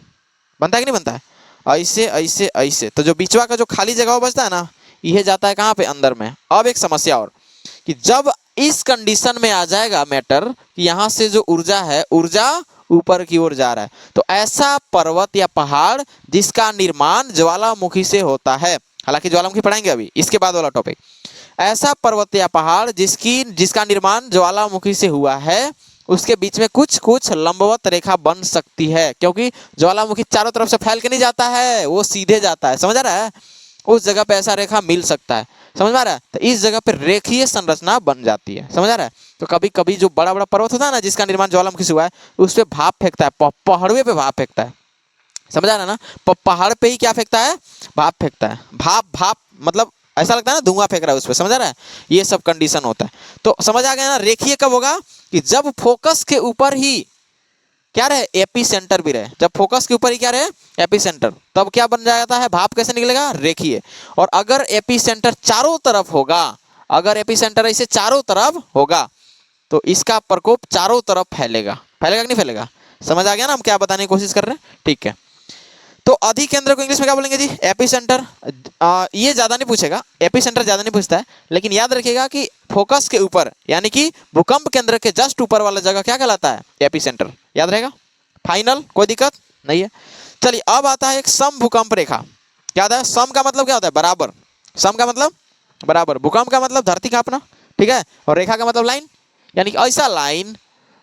बनता है कि नहीं बनता है? ऐसे ऐसे ऐसे। तो जो बीचवा का जो खाली जगह बचता है ना, यह जाता है कहाँ पे? अंदर में। अब एक समस्या और, कि जब इस कंडीशन में आ जाएगा मैटर कि यहां से जो ऊर्जा है, ऊर्जा ऊपर की ओर जा रहा है, तो ऐसा पर्वत या पहाड़ जिसका निर्माण ज्वालामुखी से होता है, हालांकि ज्वालामुखी पढ़ाएंगे अभी इसके बाद वाला टॉपिक, ऐसा पर्वत या पहाड़ जिसका निर्माण ज्वालामुखी से हुआ है, उसके बीच में कुछ कुछ लंबवत रेखा बन सकती है, क्योंकि ज्वालामुखी चारों तरफ से फैल के नहीं जाता है, वो सीधे जाता है। समझ आ रहा है? उस जगह पे ऐसा रेखा मिल सकता है। समझ में आ रहा है? तो इस जगह पे रेखीय संरचना बन जाती है। समझ आ रहा है? तो कभी कभी जो बड़ा बड़ा पर्वत होता है ना, जिसका निर्माण ज्वालामुखी से हुआ है, उस पे भाप फेंकता है, पहाड़वे पे भाप फेंकता है। समझ आ रहा है ना? पहाड़ पे ही क्या फेंकता है? भाप फेंकता है। भाप भाप मतलब ऐसा लगता है ना धुआं फेंक रहा है उस पर। समझ आ रहा है? ये सब कंडीशन होता है। तो समझ आ गया ना? रेखीय कब होगा? कि जब फोकस के ऊपर ही क्या रहे? एपी सेंटर भी रहे। जब फोकस के ऊपर ही क्या रहे? AP centre. तब क्या बन जाता है? भाप कैसे निकलेगा? रेखीय। और अगर एपी सेंटर चारों तरफ होगा, अगर एपी सेंटर ऐसे चारों तरफ होगा, तो इसका प्रकोप चारों तरफ फैलेगा। फैलेगा कि नहीं फैलेगा? समझ आ गया ना हम क्या बताने की कोशिश कर रहे हैं? ठीक है। तो अधिकेंद्र को इंग्लिश में क्या बोलेंगे जी? AP centre. ये ज्यादा नहीं पूछेगा, एपी सेंटर ज्यादा नहीं पूछता है, लेकिन याद रखिएगा कि फोकस के ऊपर यानी कि भूकंप केंद्र के जस्ट ऊपर वाला जगह क्या कहलाता है? AP centre. याद रहेगा? फाइनल, कोई दिक्कत नहीं है। चलिए अब आता है एक सम भूकंप रेखा। याद है? सम का मतलब क्या होता है? बराबर। सम का मतलब बराबर। भूकंप का मतलब धरती कांपना, ठीक है। और रेखा का मतलब लाइन, यानी कि ऐसा लाइन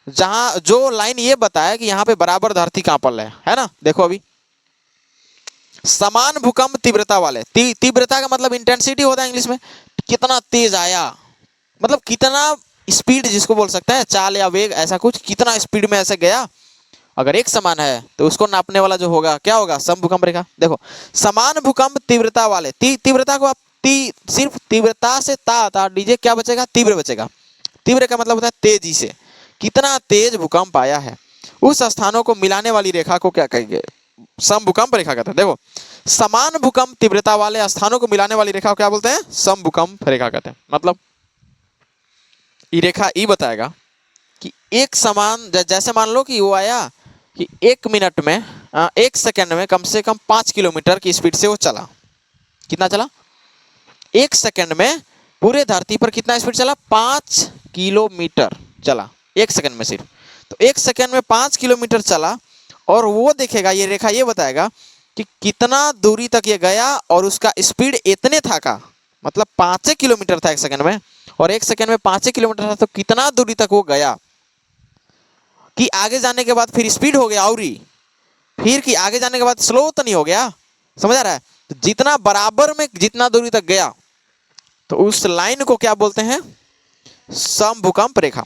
जहां जो लाइन ये बताए कि यहाँ पे बराबर धरती कांपल है ना। देखो अभी समान भूकंप तीव्रता वाले, तीव्रता का मतलब इंटेंसिटी होता है इंग्लिश में। कितना तेज आया, मतलब कितना स्पीड जिसको बोल सकते हैं, चाल या वेग, ऐसा कुछ, कितना स्पीड में ऐसे गया। अगर एक समान है तो उसको नापने वाला जो होगा क्या होगा? सम भूकंप रेखा। देखो समान भूकंप तीव्रता वाले, तीव्रता को आप सिर्फ तीव्रता से ता दीजिए, क्या बचेगा? तीव्र बचेगा। तीव्र का मतलब होता है तेजी से, कितना तेज भूकंप आया है। उस स्थानों को मिलाने वाली रेखा को क्या कहेंगे? सम भूकंप रेखा कहते हैं। देखो समान भूकंप तीव्रता वाले स्थानों को मिलाने वाली रेखा को क्या बोलते हैं? सम भूकंप रेखा कहते हैं। मतलब ये रेखा ये बताएगा कि एक समान, जैसे मान लो कि वो आया कि 1 मिनट में 1 सेकंड में कम से कम 5 किलोमीटर की स्पीड से वो चला। कितना चला? 1 सेकंड में पूरे धरती पर कितना स्पीड चला? 5 किलोमीटर चला 1 सेकंड में सिर्फ। तो 1 सेकंड में 5 किलोमीटर चला, और वो देखेगा, ये रेखा ये बताएगा कि कितना दूरी तक ये गया, और उसका स्पीड इतने था का मतलब 5 किलोमीटर था 1 सेकंड में, और 1 सेकंड में 5 किलोमीटर था, तो कितना दूरी तक वो गया। कि आगे जाने के बाद फिर स्पीड हो गया और ही, फिर कि आगे जाने के बाद स्लो तो नहीं हो गया। समझ आ रहा है? तो जितना बराबर में जितना दूरी तक गया, तो उस लाइन को क्या बोलते हैं? सम भूकंप रेखा।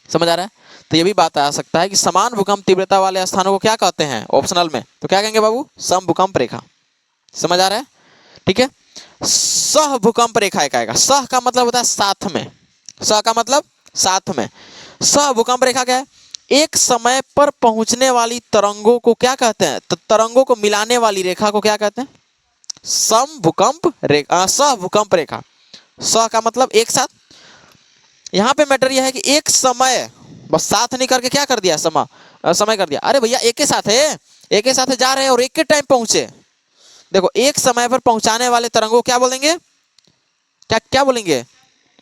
समझ आ रहा है? तो ये भी बात आ सकता है कि समान भूकंप तीव्रता वाले स्थानों को क्या कहते हैं ऑप्शनल में? तो क्या कहेंगे बाबू? सम भूकंप रेखा। समझ आ रहा है? ठीक है। सह भूकंप रेखा एक आएगा। सह का मतलब होता है साथ में, सह का मतलब साथ में। सह भूकंप रेखा क्या है? एक समय पर पहुंचने वाली तरंगों को क्या कहते हैं? तो तरंगों को मिलाने वाली रेखा को क्या कहते हैं? सम भूकंप रेखा, सह भूकंप रेखा। सह का मतलब एक साथ। यहां पे मैटर यह है कि एक समय, बस साथ नहीं करके क्या कर दिया? समय कर दिया। अरे भैया एक के साथ है, एक के साथ जा रहे हैं और एक के टाइम पहुंचे, देखो एक समय पर पहुंचाने वाले तरंगों क्या बोलेंगे, क्या क्या बोलेंगे,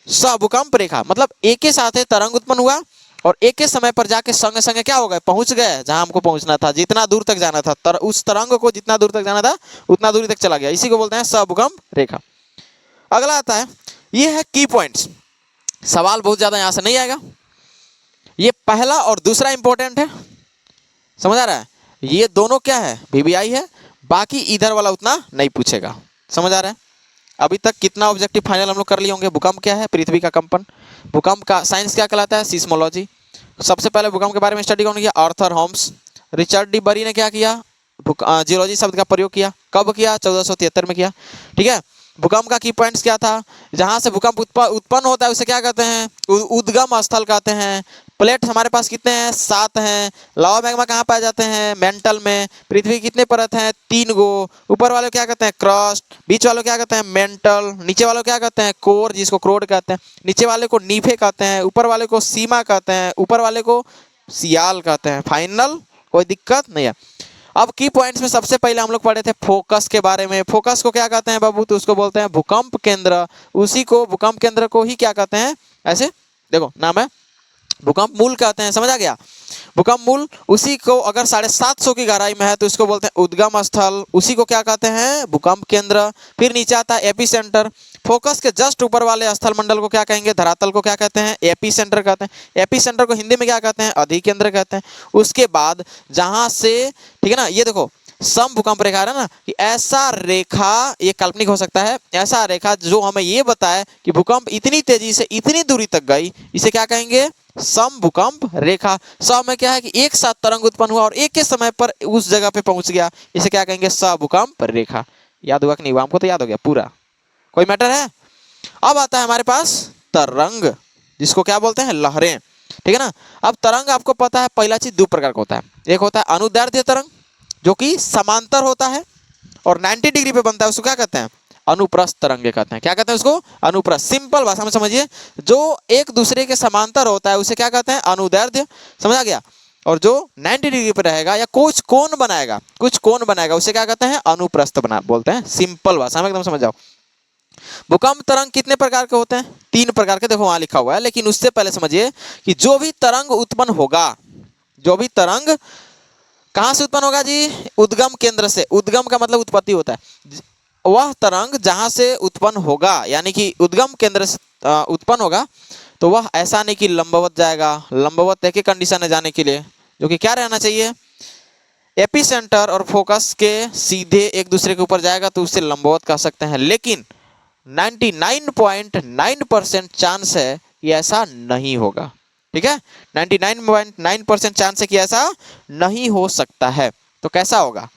सहभूकंप रेखा। मतलब एक ही साथ तरंग उत्पन्न हुआ और एक ही समय पर जाके संगे संगे क्या हो गए, पहुंच गए जहां हमको पहुंचना था, जितना दूर तक जाना था, उस तरंग को जितना दूर तक जाना था उतना दूरी तक चला गया, इसी को बोलते हैं सहभूकंप रेखा। अगला आता है, ये है की पॉइंट्स। सवाल बहुत ज्यादा यहां से नहीं आएगा, ये पहला और दूसरा इंपॉर्टेंट है, समझ आ रहा है। ये दोनों क्या है, वीवीआई है, बाकी इधर वाला उतना नहीं पूछेगा, समझ आ रहा है। अभी तक कितना ऑब्जेक्टिव फाइनल हम लोग कर लिए होंगे। भूकंप क्या है, पृथ्वी का कंपन। भूकंप का साइंस क्या कहलाता है, सिस्मोलॉजी। सबसे पहले भूकंप के बारे में स्टडी कौन किया, आर्थर होम्स। रिचर्ड डी बरी ने क्या किया, जियोलॉजी शब्द का प्रयोग किया। कब किया, 1473 में किया, ठीक है। भूकंप का की पॉइंट्स क्या था, जहां से भूकंप उत्पन्न होता है उसे क्या कहते हैं, उद्गम स्थल कहते हैं। प्लेट हमारे पास कितने हैं, 7 हैं। लावा मैग्मा कहाँ पाए जाते हैं, मेंटल में। पृथ्वी कितने परत हैं, 3 गो। ऊपर वाले क्या कहते हैं, क्रस्ट। बीच वालों क्या कहते हैं, मेंटल। नीचे वालों क्या कहते हैं, कोर, जिसको क्रोड कहते हैं। नीचे वाले को नीफे कहते हैं, ऊपर वाले को सीमा कहते हैं, ऊपर वाले को सियाल कहते हैं। फाइनल, कोई दिक्कत नहीं है। अब की पॉइंट्स में सबसे पहले हम लोग पढ़े थे फोकस के बारे में। फोकस को क्या कहते हैं बाबू, तो उसको बोलते हैं भूकंप केंद्र। उसी को भूकंप केंद्र को ही क्या कहते हैं, ऐसे देखो नाम है, भूकंप मूल कहते हैं, समझ आ गया। भूकंप मूल, उसी को अगर 750 की गहराई में है तो इसको बोलते हैं उद्गम स्थल, उसी को क्या कहते हैं, भूकंप केंद्र। फिर नीचे आता है एपी सेंटर। फोकस के जस्ट ऊपर वाले स्थल मंडल को क्या कहेंगे, धरातल को क्या कहते हैं, एपी सेंटर कहते हैं। एपी सेंटर को हिंदी में क्या कहते हैं, अधिकेंद्र कहते हैं। उसके बाद जहां से, ठीक है ना, ये देखो सम भूकंप रेखा है ना, कि ऐसा रेखा, ये काल्पनिक हो सकता है, ऐसा रेखा जो हमें ये बताए कि भूकंप इतनी तेजी से इतनी दूरी तक गई, इसे क्या कहेंगे, सम भूकंप रेखा। सम में क्या है कि एक साथ तरंग उत्पन्न हुआ और एक के समय पर उस जगह पे पहुंच गया, इसे क्या कहेंगे, सहभूकंप रेखा। याद हुआ कि नहीं, हमको तो याद हो गया पूरा, कोई मैटर है। अब आता है हमारे पास तरंग, जिसको क्या बोलते हैं, लहरें, ठीक है ना। अब तरंग आपको पता है, पहला चीज 2 प्रकार का होता है। एक होता है अनुदैर्ध्य तरंग, जो कि समांतर होता है और 90 डिग्री पे बनता है, उसको क्या कहते हैं, अनुप्रस्थ तरंगे कहते हैं। क्या कहते हैं उसको, अनुप्रस्थ। सिंपल भाषा में समझिए, जो एक दूसरे के समांतर होता है उसे क्या कहते हैं, अनुदैर्ध्य, समझ आ गया। और जो 90 डिग्री पर रहेगा या कुछ कोण बनाएगा, कुछ कोण बनाएगा, उसे क्या कहते हैं, अनुप्रस्थ बना बोलते हैं। सिंपल भाषा में एकदम समझ जाओ। भूकंप तरंग कितने प्रकार के होते हैं, 3 प्रकार के, देखो वहां लिखा हुआ है। लेकिन उससे पहले समझिए कि जो भी तरंग उत्पन्न होगा, जो भी तरंग कहां से उत्पन्न होगा जी, उद्गम केंद्र से। उद्गम का मतलब उत्पत्ति होता है। वह तरंग जहां से उत्पन्न होगा, यानी कि उद्गम केंद्र से उत्पन्न होगा, तो वह ऐसा नहीं कि लंबवत जाएगा। लंबवत एक ही कंडीशन है जाने के लिए, जो कि क्या रहना चाहिए, एपी सेंटर और फोकस के सीधे एक दूसरे के ऊपर जाएगा तो उसे लंबवत कह सकते हैं। लेकिन 99.9% चांस है कि ऐसा नहीं होगा, ठीक है। 99.9% चांस है कि ऐसा नहीं हो सकता है। तो कैसा होगा,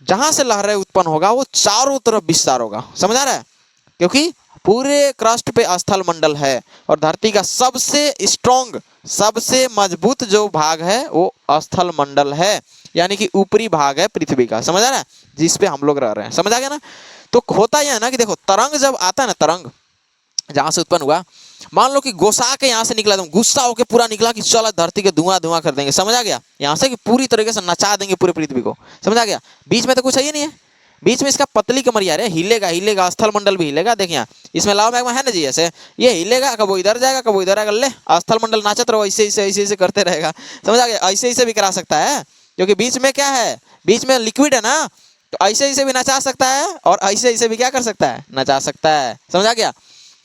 जहां से लहरें उत्पन्न होगा वो चारों तरफ विस्तार होगा, समझ आ रहा है। क्योंकि पूरे क्रस्ट पे स्थल मंडल है और धरती का सबसे स्ट्रॉन्ग, सबसे मजबूत जो भाग है वो स्थल मंडल है, यानी कि ऊपरी भाग है पृथ्वी का, समझ आ रहा है, जिस पे हम लोग रह रहे हैं, समझ आ गया ना। तो होता यह है ना कि देखो तरंग जब आता है ना, तरंग जहां से उत्पन्न हुआ, मान लो कि गोसा के यहाँ से निकला, तुम गुस्सा होकर पूरा निकला कि चलो धरती के धुआं धुआं कर देंगे, समझ आ गया, यहाँ से कि पूरी तरीके से नचा देंगे पूरे पृथ्वी को, समझ आ गया। बीच में तो कुछ है ही नहीं है, बीच में इसका पतली कमरिया है, हिलेगा हिलेगा, स्थल मंडल भी हिलेगा। देखिए इसमें लावा मैग्मा है ना जी, ऐसे ये हिलेगा, कब वो इधर जाएगा, कब वो इधर आएगा, ले स्थल मंडल नाचत रहो, ऐसे ऐसे ऐसे ऐसे करते रहेगा, समझ आ गया। ऐसे ऐसे भी करा सकता है, क्योंकि बीच में क्या है, बीच में लिक्विड है ना, तो ऐसे ऐसे भी नचा सकता है और ऐसे ऐसे भी क्या कर सकता है, नचा सकता है, समझ आ गया।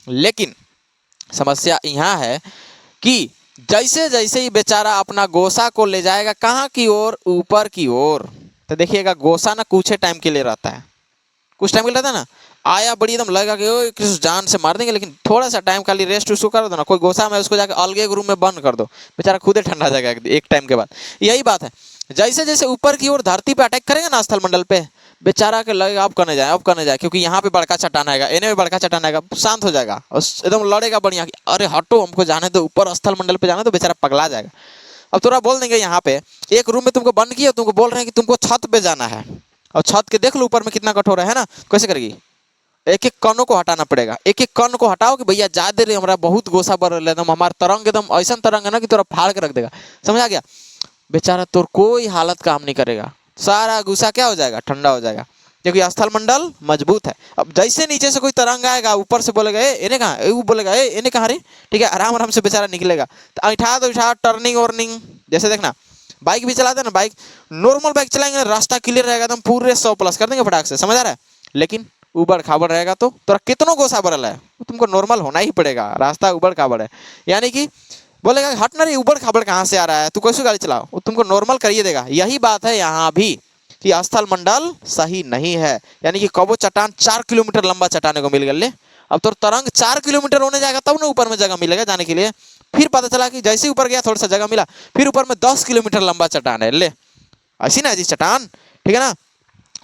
लेकिन समस्या यहाँ है कि जैसे जैसे ही बेचारा अपना गोसा को ले जाएगा कहाँ की ओर, ऊपर की ओर, तो देखिएगा गोसा ना कुछ टाइम के लिए रहता है, कुछ टाइम के लिए रहता है ना। आया बड़ी एकदम लगेगा कि ओ किस जान से मार देंगे, लेकिन थोड़ा सा टाइम खाली रेस्ट उसको कर दो ना, कोई गोसा में उसको जाकर अलग एक रूम में बंद कर दो, बेचारा खुद ही ठंडा जाएगा एक टाइम के बाद। यही बात है, जैसे जैसे ऊपर की ओर धरती पे अटैक करेगा ना स्थल मंडल पे, बेचारा के लगेगा अब करने जाए, अब करने जाए, क्योंकि यहाँ पे बड़का चट्टान आएगा, इन्हें भी बड़का चट्टान आएगा, शांत हो जाएगा और एकदम लड़ेगा बढ़िया कि अरे हटो हमको जाने दो, ऊपर स्थल मंडल पे जाना, तो बेचारा पगला जाएगा। अब थोड़ा बोल देंगे यहाँ पे एक रूम में तुमको बंद किया, तुमको बोल रहे हैं कि तुमको छत पे जाना है, और छत के देख लो ऊपर में कितना कठोर है ना, कैसे करेगी, एक एक कणों को हटाना पड़ेगा, एक एक कण को हटाओ कि भैया जा दे रही हमारा बहुत गोसा बढ़ रहा है, एकदम हमारा तरंग एकदम ऐसा तरंग है ना कि तोरा फाड़ के रख देगा, समझ आ गया। बेचारा तोर कोई हालत काम नहीं करेगा, सारा गुस्सा क्या हो जाएगा, ठंडा हो जाएगा। क्योंकि स्थल मंडल मजबूत है। अब जैसे नीचे से कोई तरंग आएगा, ऊपर से बोलेगा ए इन्हें कहाँ, वो बोलेगा ए इन्हें कहाँ रे, ठीक है, आराम आराम से बेचारा निकलेगा। तो ऐठा तो ऐठा टर्निंग वार्निंग, जैसे देखना बाइक भी चलाते हैं ना, बाइक नॉर्मल बाइक चलाएंगे, रास्ता क्लियर रहेगा तो हम पूरे 100+ कर देंगे फटाक से, समझ आ रहा है। लेकिन उबड़ खाबड़ रहेगा तो तोरा कितनों गोसा भरल है, तुमको नॉर्मल होना ही पड़ेगा, रास्ता उबड़ खाबड़ है। यानी कि बोलेगा हट ना रे, उबड़ खाबड़ कहाँ से आ रहा है, तू कैसे गाड़ी चलाओ, वो तुमको नॉर्मल करिए देगा। यही बात है यहाँ भी कि स्थल मंडल सही नहीं है। यानी कि कबो चट्टान 4 किलोमीटर लंबा चट्टाने को मिल गया ले, अब तो तरंग 4 किलोमीटर होने जाएगा तब ना ऊपर में जगह मिलेगा जाने के लिए। फिर पता चला कि जैसे ऊपर गया थोड़ा सा जगह मिला, फिर ऊपर में 10 किलोमीटर लंबा चट्टान है ले, ऐसी ना जी चट्टान, ठीक है ना,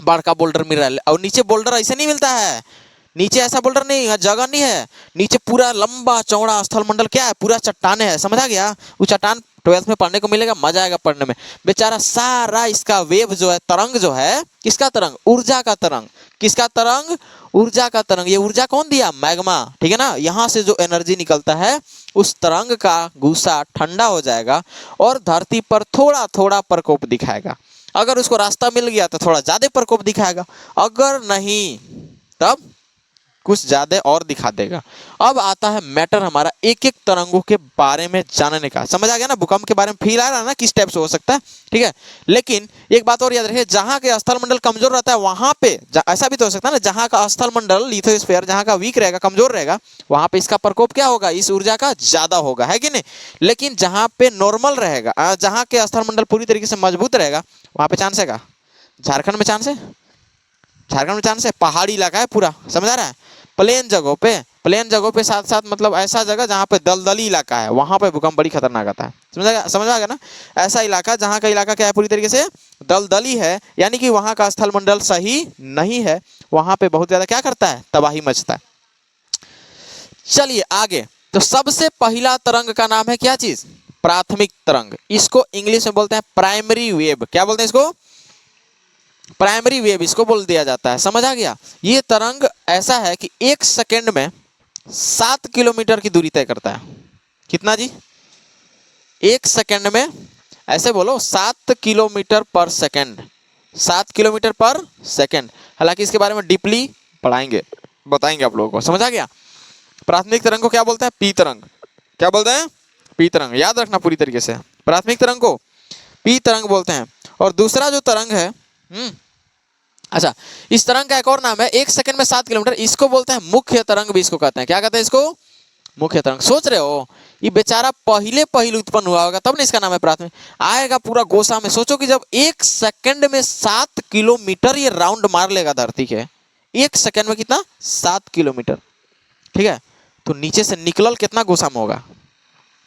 बड़का बोल्डर मिल रहा है। और नीचे बोल्डर ऐसे नहीं मिलता है, नीचे ऐसा बोल्डर नहीं है, जगह नहीं है, नीचे पूरा लंबा चौड़ा स्थल मंडल क्या है, पूरा चट्टाने है, समझ आ गया। वो चट्टान 12th में पढ़ने को मिलेगा, मजा आएगा पढ़ने में। बेचारा सारा इसका वेव जो है, तरंग जो है, किसका तरंग, ऊर्जा का तरंग, किसका तरंग, ऊर्जा का तरंग। ये ऊर्जा कौन दिया, मैग्मा, ठीक है ना। यहाँ से जो एनर्जी निकलता है उस तरंग का गुस्सा ठंडा हो जाएगा और धरती पर थोड़ा थोड़ा प्रकोप दिखाएगा। अगर उसको रास्ता मिल गया तो थोड़ा ज्यादा प्रकोप दिखाएगा, अगर नहीं तब कुछ ज्यादा और दिखा देगा। अब आता है मैटर हमारा एक एक तरंगों के बारे में जानने का, समझ आ गया ना, भूकंप के बारे में फील आ रहा है ना किस टाइप से हो सकता है, ठीक है। लेकिन एक बात और याद रखिए, जहां के स्थल मंडल कमजोर रहता है वहां पे ऐसा भी तो हो सकता है ना, जहां का स्थल मंडल लिथोस्फीयर जहां का वीक रहेगा, कमजोर रहेगा, वहां पे इसका प्रकोप क्या होगा, इस ऊर्जा का ज्यादा होगा, है कि नहीं। लेकिन जहां पे नॉर्मल रहेगा, जहां के स्थल मंडल पूरी तरीके से मजबूत रहेगा, वहां पे चांस है। झारखंड में चांस है, झारखंड में चांस है, पहाड़ी इलाका है पूरा, समझ आ रहा है। प्लेन जगहों पे साथ साथ मतलब ऐसा जगह जहाँ पे दलदली इलाका है, वहां पे भूकंप बड़ी खतरनाक आता है, समझ आ गया ना। ऐसा इलाका जहाँ का इलाका क्या है, पूरी तरीके से दलदली है, यानी कि वहां का स्थल मंडल सही नहीं है, वहां पे बहुत ज्यादा क्या करता है, तबाही मचता है। चलिए आगे, तो सबसे पहला तरंग का नाम है क्या चीज, प्राथमिक तरंग। इसको इंग्लिश में बोलते हैं प्राइमरी वेव, क्या बोलते हैं इसको, प्राइमरी वेव इसको बोल दिया जाता है, समझ आ गया। ये तरंग ऐसा है कि 1 सेकेंड में 7 किलोमीटर की दूरी तय करता है। कितना जी, 1 सेकेंड में, ऐसे बोलो 7 किलोमीटर पर सेकेंड, 7 किलोमीटर पर सेकेंड। हालांकि इसके बारे में डीपली पढ़ाएंगे, बताएंगे आप लोगों को, समझ आ गया। प्राथमिक तरंग को क्या बोलते हैं, पी तरंग, क्या बोलते हैं, पी तरंग, याद रखना पूरी तरीके से, प्राथमिक तरंग को पी तरंग बोलते हैं। और दूसरा जो तरंग है, अच्छा, इस तरंग का एक और नाम है, 1 सेकंड में 7 किलोमीटर, इसको बोलते हैं मुख्य तरंग भी इसको कहते हैं, क्या कहते हैं इसको, मुख्य तरंग। सोच रहे हो ये बेचारा पहले उत्पन्न हुआ होगा तब ना इसका नाम है प्राथमिक, आएगा पूरा गोसा में। सोचो कि जब 1 सेकंड में 7 किलोमीटर ये राउंड मार लेगा धरती के, 1 सेकंड में कितना, 7 किलोमीटर, ठीक है। तो नीचे से निकलल कितना गोसा में होगा,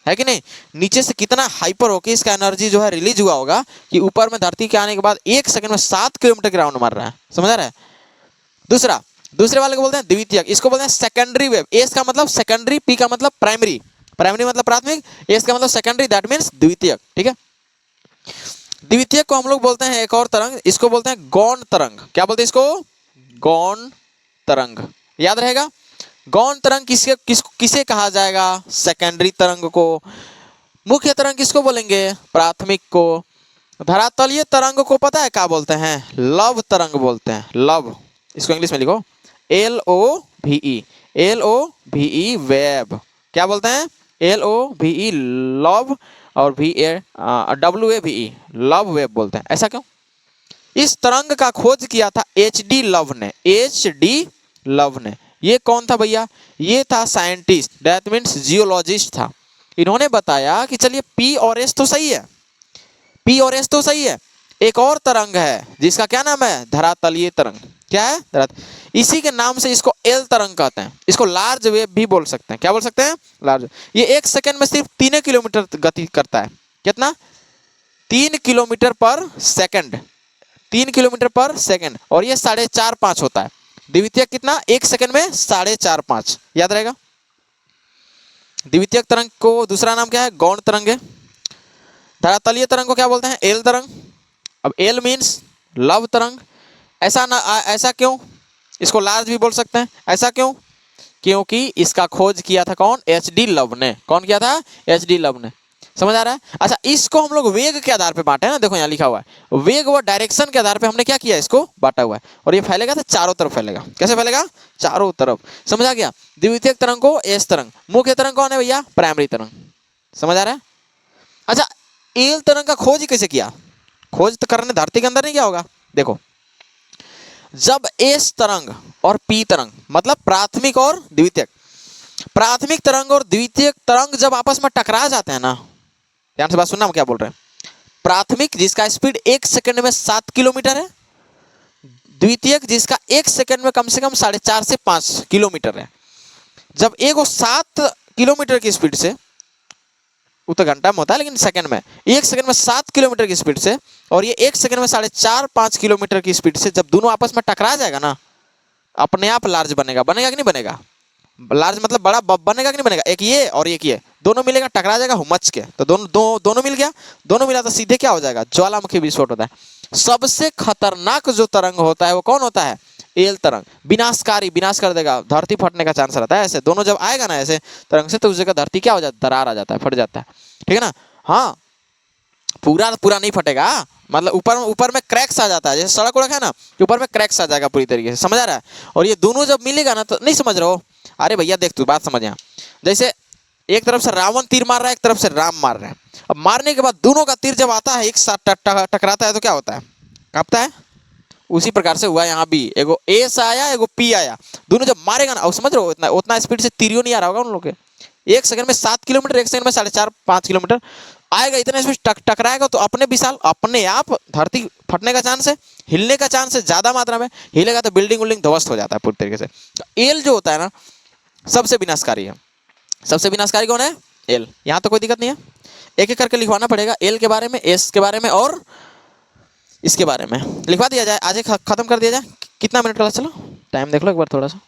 है कि नहीं, नीचे से कितना हाइपर होकर इसका एनर्जी जो है रिलीज हुआ होगा कि ऊपर में धरती के आने के बाद 1 सेकंड में 7 किलोमीटर के राउंड मार रहा है, समझ आ रहा है। दूसरे वाले को बोलते हैं द्वितीयक, इसको बोलते हैं सेकेंडरी वेव। एस का मतलब सेकेंडरी, पी का मतलब प्राइमरी, प्राइमरी मतलब प्राथमिक, एस का मतलब सेकेंडरी, दैट मीन्स द्वितीयक, ठीक है। द्वितीयक को हम लोग बोलते हैं एक और तरंग, इसको बोलते हैं गौण तरंग, क्या बोलते हैं इसको, गौण तरंग, याद रहेगा। गौण तरंग किसे कहा जाएगा, सेकेंडरी तरंग को। मुख्य तरंग किसको बोलेंगे, प्राथमिक को। धरातलीय तरंग को पता है क्या बोलते हैं, लव तरंग बोलते हैं, लव, इसको इंग्लिश में लिखो LOVE, LOVE वेव, क्या बोलते हैं, LOVE लव, और WAVE लव वेव बोलते हैं। ऐसा क्यों, इस तरंग का खोज किया था HD लव ने, HD लव ने। ये कौन था भैया, ये था साइंटिस्ट, दैट मीन्स जियोलॉजिस्ट था। इन्होंने बताया कि चलिए P और S तो सही है, P और S तो सही है, एक और तरंग है जिसका क्या नाम है, धरातलीय तरंग। क्या है, इसी के नाम से इसको L तरंग कहते हैं, इसको लार्ज वेव भी बोल सकते हैं, क्या बोल सकते हैं, लार्ज। ये 1 सेकेंड में सिर्फ 3 किलोमीटर गति करता है, कितना, 3 किलोमीटर पर सेकेंड, 3 किलोमीटर पर सेकेंड, और ये 4.5 होता है। द्वितीयक कितना, 1 सेकेंड में 4.5, याद रहेगा। द्वितीयक तरंग को दूसरा नाम क्या है, गौण तरंग है। धरातलीय तरंग को क्या बोलते हैं, एल तरंग। अब एल मीन्स लव तरंग। ऐसा क्यों, इसको लार्ज भी बोल सकते हैं, ऐसा क्यों, क्योंकि इसका खोज किया था कौन, HD लव ने। कौन किया था, HD लव ने। समझ आ रहा है? अच्छा, इसको हम लोग वेग के आधार पे बांटे हैं ना, देखो यहाँ लिखा हुआ है वेग व डायरेक्शन के आधार पे हमने क्या किया, इसको बांटा हुआ है। और ये फैलेगा तो चारों तरफ फैलेगा। कैसे फैलेगा? चारों तरफ। समझ आ गया? द्वितीयक तरंग को एस तरंग, मुख्य तरंग कौन है भैया? प्राइमरी तरंग। समझ आ रहा है? अच्छा, एल तरंग का खोज ही कैसे किया? खोज तो करने धरती के अंदर नहीं किया होगा। देखो, जब एस तरंग और पी तरंग मतलब प्राथमिक और द्वितीयक, प्राथमिक तरंग और द्वितीयक तरंग जब आपस में टकरा जाते हैं ना, ध्यान से बात सुनना हम क्या बोल रहे हैं। प्राथमिक जिसका स्पीड 1 सेकंड में 7 किलोमीटर है, द्वितीयक जिसका 1 सेकंड में कम से कम 4.5 से 5 किलोमीटर है। जब एक वो 7 किलोमीटर की स्पीड से, वो तो घंटा में होता है लेकिन सेकंड में, 1 सेकंड में 7 किलोमीटर की स्पीड से और ये 1 सेकंड में 4.5-5 किलोमीटर की स्पीड से जब दोनों आपस में टकरा जाएगा ना, अपने आप लार्ज बनेगा। बनेगा कि नहीं बनेगा? लार्ज मतलब बड़ा बनेगा कि नहीं बनेगा? एक ये और एक ये दोनों मिलेगा, टकरा जाएगा हुमच के, तो दोनों मिल गया। दोनों मिला तो सीधे क्या हो जाएगा? ज्वालामुखी विस्फोट होता है। सबसे खतरनाक जो तरंग होता है वो कौन होता है? एल तरंग। विनाशकारी, विनाश कर देगा, धरती फटने का चांस रहता है। ऐसे दोनों जब आएगा ना ऐसे तरंग से, तो उस जगह धरती क्या हो जाता है? दरार आ जाता है, फट जाता है। ठीक है ना? हाँ, पूरा पूरा नहीं फटेगा, मतलब ऊपर ऊपर में क्रैक्स आ जाता है। जैसे सड़क उड़क है ना, ऊपर में क्रैक्स आ जाएगा पूरी तरीके से। समझ आ रहा है? और ये दोनों जब मिलेगा ना, तो नहीं समझ रहे हो? अरे भैया देख, तू बात समझ। यहाँ जैसे एक तरफ से रावण तीर मार रहा है, एक तरफ से राम मार रहे हैं। अब मारने के बाद दोनों का तीर जब आता है, एक साथ टकराता है, तो क्या होता है? कांपता है। उसी प्रकार से हुआ यहाँ भी, एगो एस आया, एगो पी आया, दोनों जब मारेगा ना, और समझ रहे हो उतना उतना स्पीड से तीरियो नहीं आ रहा होगा उन लोग के। 1 सेकंड में 7 किलोमीटर, 1 सेकंड में 4.5-5 किलोमीटर आएगा, इतने स्पीड टकराएगा तो अपने विशाल, अपने आप धरती फटने का चांस है, हिलने का चांस है ज्यादा मात्रा में। हिलेगा तो बिल्डिंग विल्डिंग ध्वस्त हो जाता है पूरी तरीके से। तो एल जो होता है ना, सबसे विनाशकारी है। सबसे विनाशकारी कौन है? एल। यहाँ तो कोई दिक्कत नहीं है, एक एक करके लिखवाना पड़ेगा। एल के बारे में, एस के बारे में और इसके बारे में लिखवा दिया जाए, आज खत्म कर दिया जाए। कितना मिनट का? चलो टाइम देख लो एक बार थोड़ा सा,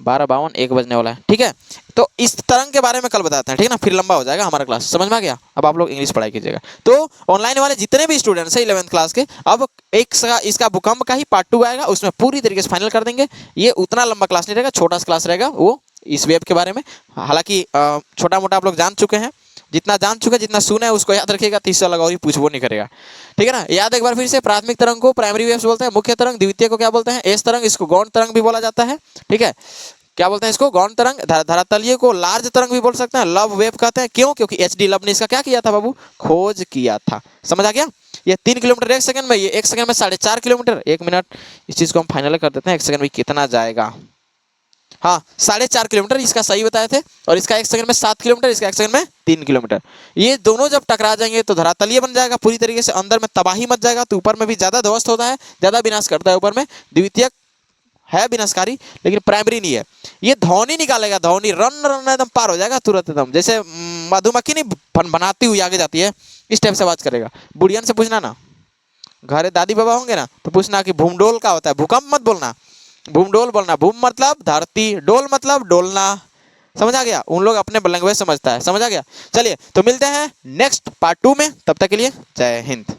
12:52, 1 बजने वाला है। ठीक है, तो इस तरंग के बारे में कल बताते हैं, ठीक है ना? फिर लंबा हो जाएगा हमारा क्लास। समझ में आ गया? अब आप लोग इंग्लिश पढ़ाई कीजिएगा। तो ऑनलाइन वाले जितने भी स्टूडेंट्स हैं 11th क्लास के, अब इसका भूकंप का ही पार्ट 2 आएगा, उसमें पूरी तरीके से फाइनल कर देंगे। ये उतना लंबा क्लास नहीं रहेगा, छोटा सा क्लास रहेगा वो इस वेब के बारे में। हालांकि छोटा मोटा आप लोग जान चुके हैं, जितना जान चुके, जितना सुना है उसको याद रखिएगा, 30 लगा और ही पूछबो नहीं करेगा। ठीक है ना? याद एक बार फिर से, प्राथमिक तरंग को प्राइमरी वेव्स बोलते हैं, मुख्य तरंग, द्वितीय को क्या बोलते हैं? एस तरंग। इसको गौण तरंग भी बोला जाता है। ठीक है, क्या बोलते हैं इसको? गौण तरंग। धरातलीय को लार्ज तरंग भी बोल सकते हैं, लव वेव कहते हैं। क्यों? क्योंकि एचडी लव ने इसका क्या किया था बाबू? खोज किया था। समझ आ गया? ये 3 किलोमीटर 1 सेकंड में, ये 1 सेकंड में 4.5 किलोमीटर। 1 मिनट, इस चीज को हम फाइनल कर देते हैं। 1 सेकंड में कितना जाएगा? हाँ, 4.5 किलोमीटर इसका सही बताए थे। और इसका 1 सेकंड में 7 किलोमीटर, इसका 1 सेकंड में 3 किलोमीटर। ये दोनों जब टकरा जाएंगे तो धरातलीय बन जाएगा पूरी तरीके से, अंदर में तबाही मच जाएगा। तो ऊपर में भी ज्यादा ध्वस्त होता है, ज्यादा विनाश करता है ऊपर में। द्वितीयक है विनाशकारी, लेकिन प्राइमरी नहीं है। ये ध्वनि निकालेगा, ध्वनि रन रन एकदम पार हो जाएगा तुरंत एकदम। जैसे मधुमक्खी नहीं बनाती हुई आगे जाती है, इस टाइप से आवाज करेगा। बुढ़ियन से पूछना ना, घरे दादी बाबा होंगे ना, तो पूछना कि भूमडोल का होता है। भूकंप मत बोलना, भूमडोल बोलना। भूम मतलब धरती, डोल मतलब डोलना। समझ आ गया? उन लोग अपने लैंग्वेज समझता है। समझ आ गया? चलिए, तो मिलते हैं नेक्स्ट पार्ट 2 में। तब तक के लिए जय हिंद।